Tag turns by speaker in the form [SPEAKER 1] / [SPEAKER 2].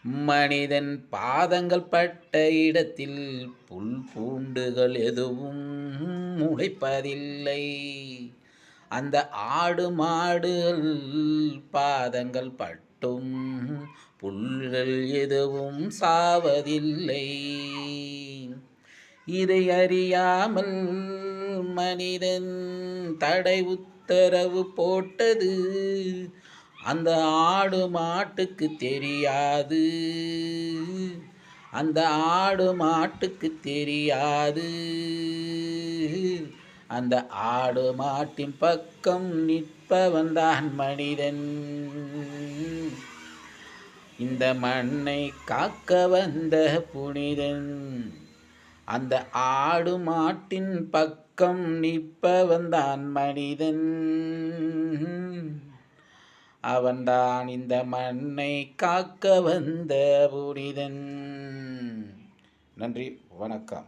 [SPEAKER 1] மனிதன் பாதங்கள் பட்ட இடத்தில் புல் பூண்டுகள் எதுவும் முளைப்பதில்லை. அந்த ஆடு மாடுகள் பாதங்கள் பட்டும் புல்கள் எதுவும் சாவதில்லை. இதை அறியாமல் மனிதன் தடை உத்தரவு போட்டது அந்த ஆடு மாட்டுக்கு தெரியாது. அந்த ஆடு மாட்டுக்கு தெரியாது. அந்த ஆடு மாட்டின் பக்கம் நிற்பவன்தான் மனிதன். இந்த மண்ணை காக்க வந்த புனிதன். அந்த ஆடு மாட்டின் பக்கம் நிற்பவன்தான் மனிதன். அவன்தான் இந்த மண்ணை காக்க வந்த புனிதன். நன்றி, வணக்கம்.